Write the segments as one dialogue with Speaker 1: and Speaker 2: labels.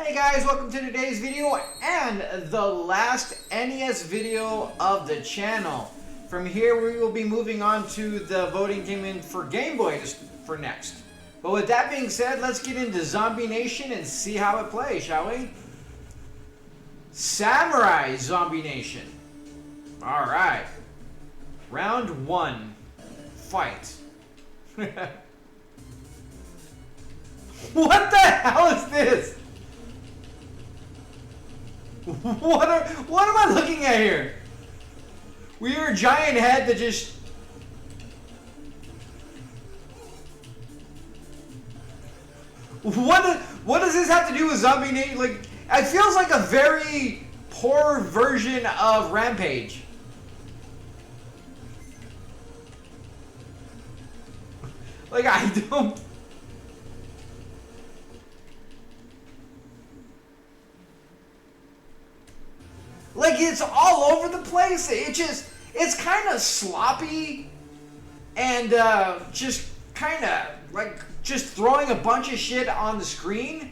Speaker 1: Hey guys, welcome to today's video and the last NES video of the channel. From here we will be moving on to the voting came in for Game Boy for next. But with that being said, let's get into Zombie Nation and see how it plays, shall we? Samurai Zombie Nation. Alright. Round 1. Fight. What the hell is this? What am I looking at here? We hear a giant head that just... What does this have to do with Zombie Nation? Like, it feels like a very poor version of Rampage. Like, I don't... Like, it's all over the place. It's kind of sloppy and just kind of like just throwing a bunch of shit on the screen.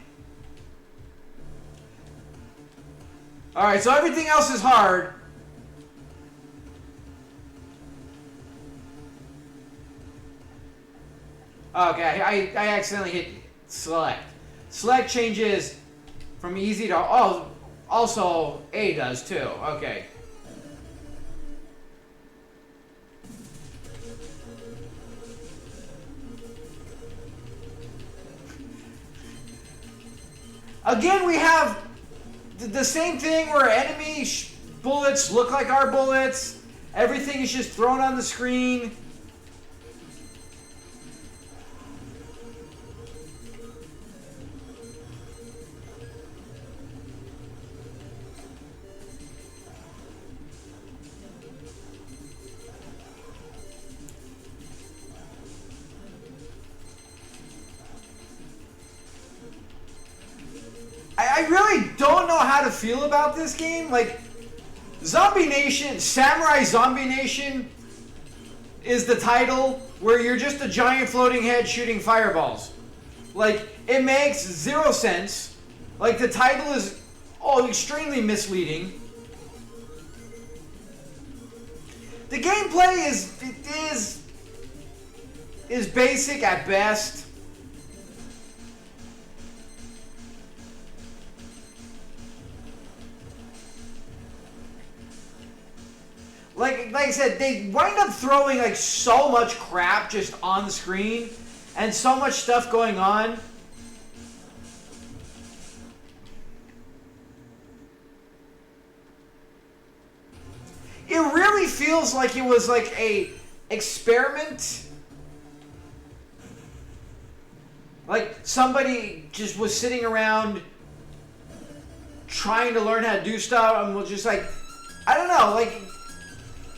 Speaker 1: Alright, so everything else is hard. Okay, I accidentally hit select. Select changes from easy to... Oh, also A does too. Okay. Again, we have the same thing where enemy bullets look like our bullets. Everything is just thrown on the screen. I really don't know how to feel about this game. Like, Zombie Nation, Samurai Zombie Nation is the title where you're just a giant floating head shooting fireballs. Like, it makes zero sense. Like, the title is extremely misleading. The gameplay is basic at best. Like I said, they wind up throwing like so much crap just on the screen and so much stuff going on. It really feels like it was like a experiment. Like somebody just was sitting around trying to learn how to do stuff and was just like, I don't know, like...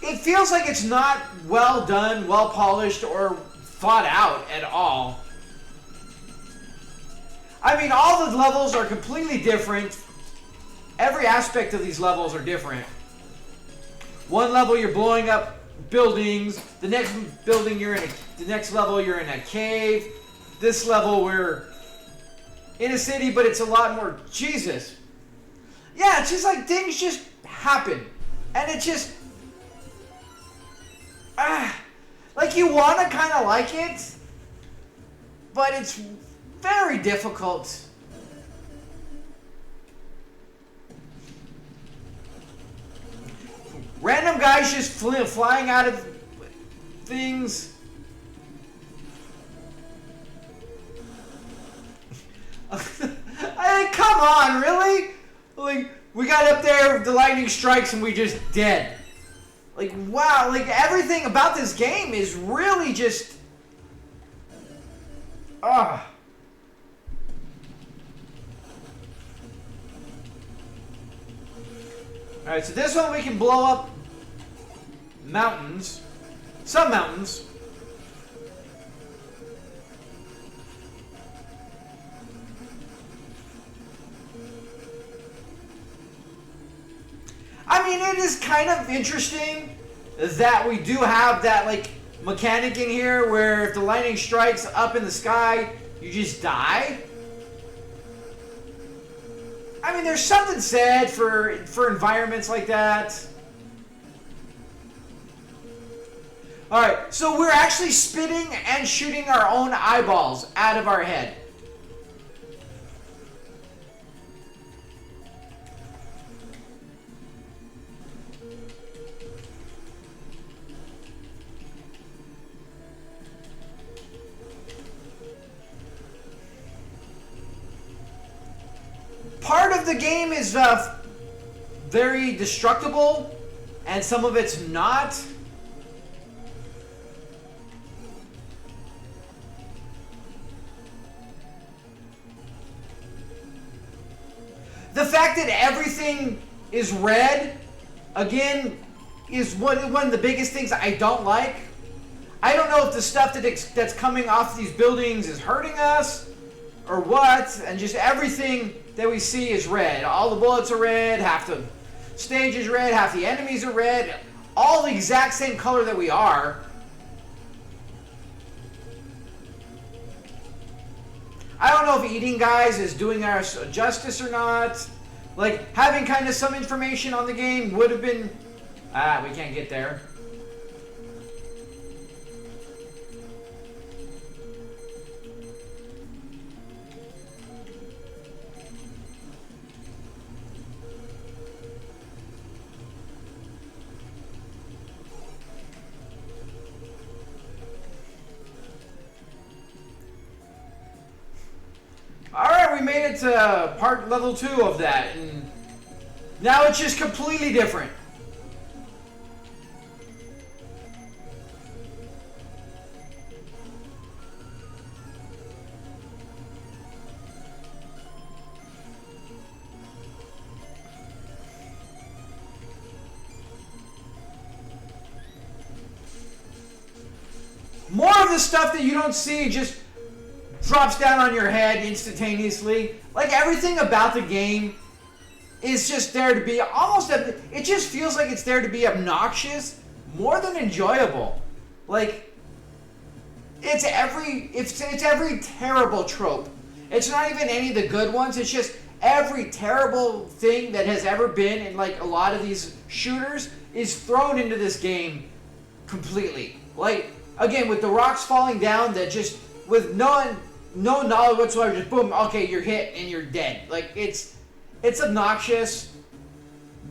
Speaker 1: It feels like it's not well done, well polished, or thought out at all. I mean, all the levels are completely different. Every aspect of these levels are different. One level you're blowing up buildings. The next building the next level you're in a cave. This level we're in a city, but it's a lot more Jesus. Yeah, it's just like things just happen, and it just. Like you want to kind of like it, but it's very difficult. Random guys just flying out of things. I mean, come on, really? Like, we got up there, the lightning strikes, and we just dead. Like, wow, like, everything about this game is really just... Alright, so this one we can blow up mountains. Some mountains. I mean, it is kind of interesting that we do have that, like, mechanic in here where if the lightning strikes up in the sky, you just die. I mean, there's something said for environments like that. Alright, so we're actually spitting and shooting our own eyeballs out of our head. Part of the game is very destructible, and some of it's not. The fact that everything is red, again, is one of the biggest things I don't like. I don't know if the stuff that's coming off these buildings is hurting us or what, and just everything that we see is red. All the bullets are red, half the stage is red, half the enemies are red, all the exact same color that we are. I don't know if eating guys is doing us justice or not. Like, having kind of some information on the game would have been... we can't get there. Alright, we made it to part level 2 of that, and now it's just completely different. More of the stuff that you don't see just drops down on your head instantaneously. Like, everything about the game is just there to be it just feels like it's there to be obnoxious more than enjoyable. Like, it's every terrible trope. It's not even any of the good ones. It's just every terrible thing that has ever been in, like, a lot of these shooters is thrown into this game completely. Like, again, with the rocks falling down, that just, with no knowledge whatsoever, just boom, okay, you're hit and you're dead. Like, it's obnoxious.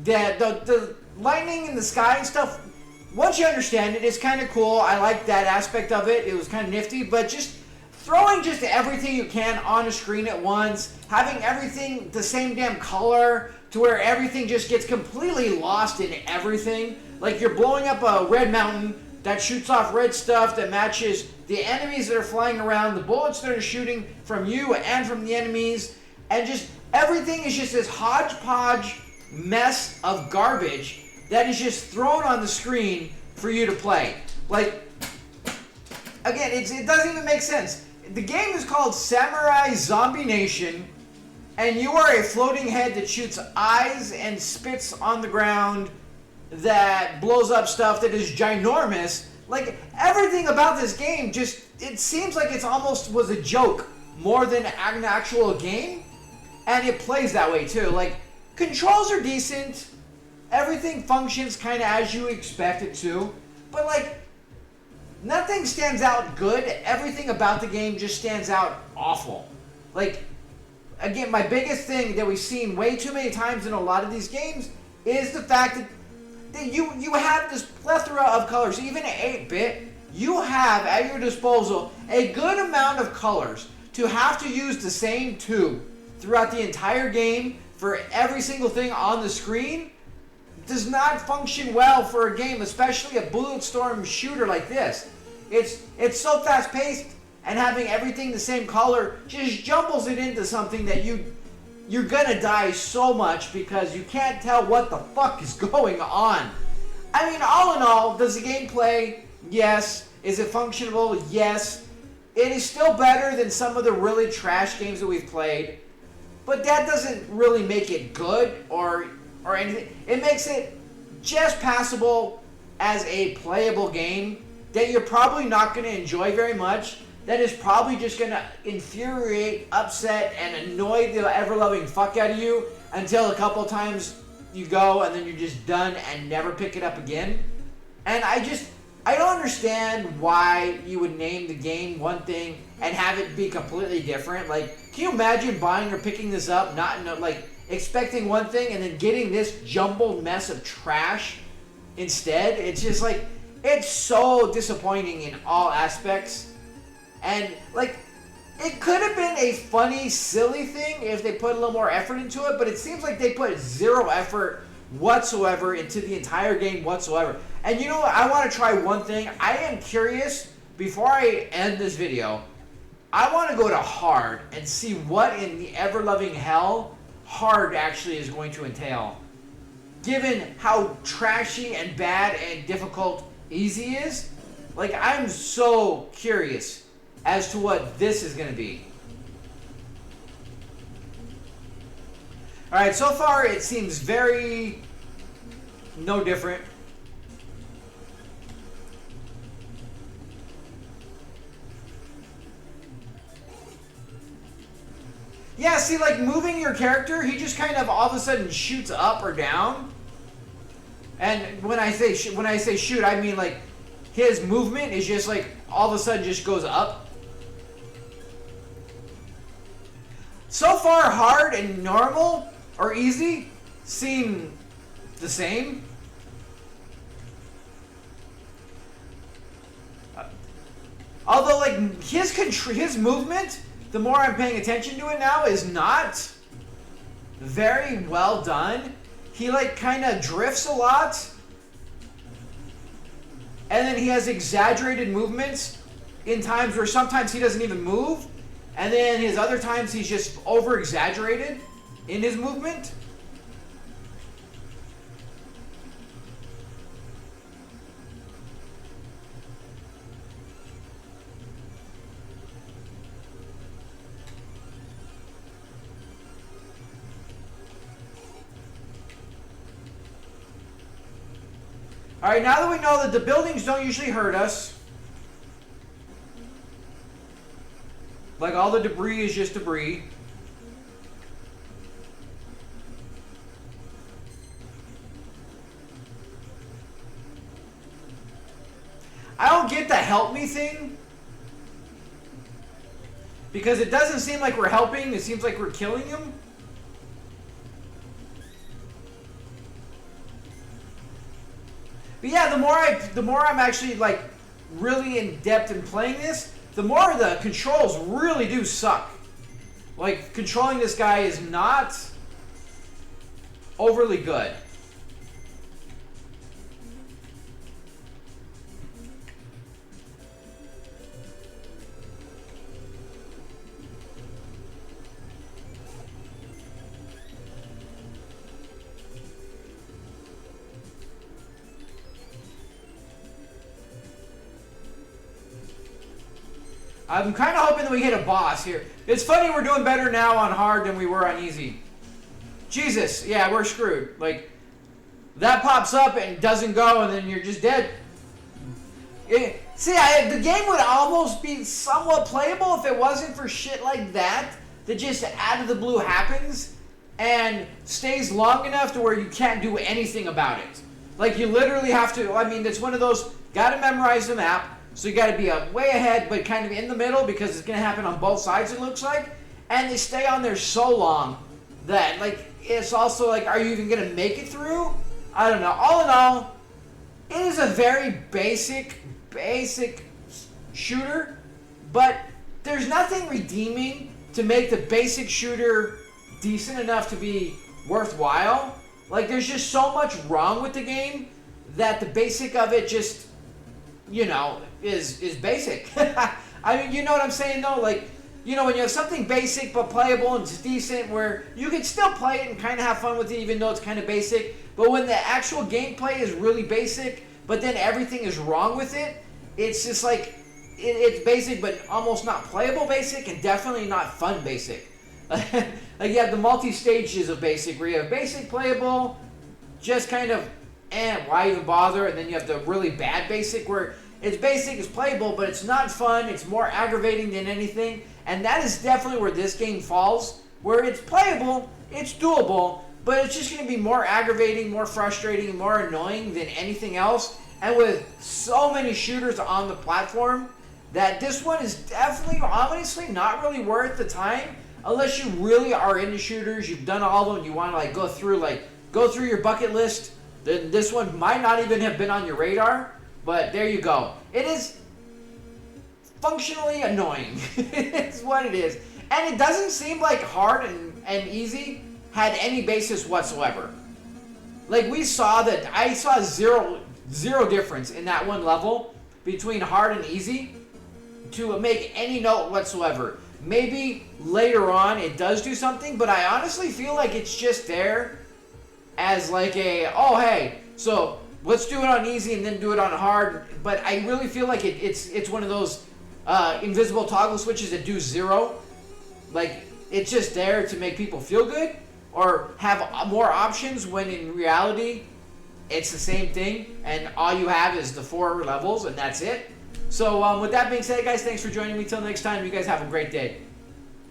Speaker 1: That the lightning in the sky and stuff, once you understand it, it's kind of cool. I like that aspect of it. It was kind of nifty, but just throwing just everything you can on a screen at once, having everything the same damn color to where everything just gets completely lost in everything. Like, you're blowing up a red mountain that shoots off red stuff that matches the enemies that are flying around, the bullets that are shooting from you and from the enemies, and just everything is just this hodgepodge mess of garbage that is just thrown on the screen for you to play. Like, again, it doesn't even make sense. The game is called Samurai Zombie Nation, and you are a floating head that shoots eyes and spits on the ground that blows up stuff that is ginormous. Like, everything about this game just, it seems like it's almost was a joke more than an actual game, and it plays that way too. Like, controls are decent, everything functions kind of as you expect it to, but like, nothing stands out good. Everything about the game just stands out awful. Like, again, my biggest thing that we've seen way too many times in a lot of these games is the fact that you have this plethora of colors. Even at 8-bit, you have at your disposal a good amount of colors. To have to use the same tube throughout the entire game for every single thing on the screen does not function well for a game, especially a Bulletstorm shooter like this. It's so fast-paced, and having everything the same color just jumbles it into something that you're gonna die so much because you can't tell what the fuck is going on. I mean, all in all, does the game play? Yes. Is it functional? Yes. It is still better than some of the really trash games that we've played, but that doesn't really make it good or anything. It makes it just passable as a playable game that you're probably not going to enjoy very much, that is probably just going to infuriate, upset, and annoy the ever-loving fuck out of you until a couple times you go and then you're just done and never pick it up again. And I don't understand why you would name the game one thing and have it be completely different. Like, can you imagine buying or picking this up, expecting one thing and then getting this jumbled mess of trash instead? It's just like, it's so disappointing in all aspects. And, like, it could have been a funny, silly thing if they put a little more effort into it, but it seems like they put zero effort whatsoever into the entire game whatsoever. And you know what? I want to try one thing. I am curious, before I end this video, I want to go to hard and see what in the ever-loving hell hard actually is going to entail. Given how trashy and bad and difficult easy is, like, I'm so curious as to what this is going to be. Alright, so far it seems very no different. Yeah, see, like, moving your character, he just kind of all of a sudden shoots up or down. And when I say shoot, I mean, like, his movement is just like all of a sudden just goes up. So far, hard and normal or easy seem the same. Although, like, his movement, the more I'm paying attention to it now, is not very well done. He, like, kind of drifts a lot. And then he has exaggerated movements in times where sometimes he doesn't even move. And then his other times he's just over-exaggerated in his movement. Alright, now that we know that the buildings don't usually hurt us, like, all the debris is just debris. I don't get the help me thing, because it doesn't seem like we're helping, it seems like we're killing him. But yeah, the more I'm actually, like, really in depth in playing this, the more the controls really do suck. Like, controlling this guy is not overly good. I'm kind of hoping that we hit a boss here. It's funny, we're doing better now on hard than we were on easy. Jesus, yeah, we're screwed. Like, that pops up and doesn't go, and then you're just dead. The game would almost be somewhat playable if it wasn't for shit like that just out of the blue happens and stays long enough to where you can't do anything about it. Like, you literally have to, I mean, it's one of those, gotta memorize the map. So you got to be way ahead, but kind of in the middle, because it's going to happen on both sides, it looks like. And they stay on there so long that, like, it's also like, are you even going to make it through? I don't know. All in all, it is a very basic shooter, but there's nothing redeeming to make the basic shooter decent enough to be worthwhile. Like, there's just so much wrong with the game that the basic of it just, you know, is basic. I mean, you know what I'm saying, though? Like, you know, when you have something basic but playable and it's decent, where you can still play it and kind of have fun with it even though it's kind of basic, but when the actual gameplay is really basic, but then everything is wrong with it, it's just like, it's basic but almost not playable basic, and definitely not fun basic. Like, you have the multi-stages of basic, where you have basic playable, just kind of, why even bother? And then you have the really bad basic, where It's basic, it's playable, but it's not fun. It's more aggravating than anything. And that is definitely where this game falls, where it's playable, it's doable, but it's just going to be more aggravating, more frustrating, more annoying than anything else. And with so many shooters on the platform, that this one is definitely, honestly, not really worth the time. Unless you really are into shooters, you've done all of them, you want to like go through your bucket list, then this one might not even have been on your radar. But there you go. It is functionally annoying. It's what it is. And it doesn't seem like hard and easy had any basis whatsoever. Like I saw zero difference in that one level between hard and easy to make any note whatsoever. Maybe later on it does do something, but I honestly feel like it's just there as like oh hey, so let's do it on easy and then do it on hard. But I really feel like it's one of those invisible toggle switches that do zero. Like, it's just there to make people feel good or have more options, when in reality it's the same thing and all you have is the 4 levels and that's it. So with that being said, guys, thanks for joining me. Till next time, you guys have a great day.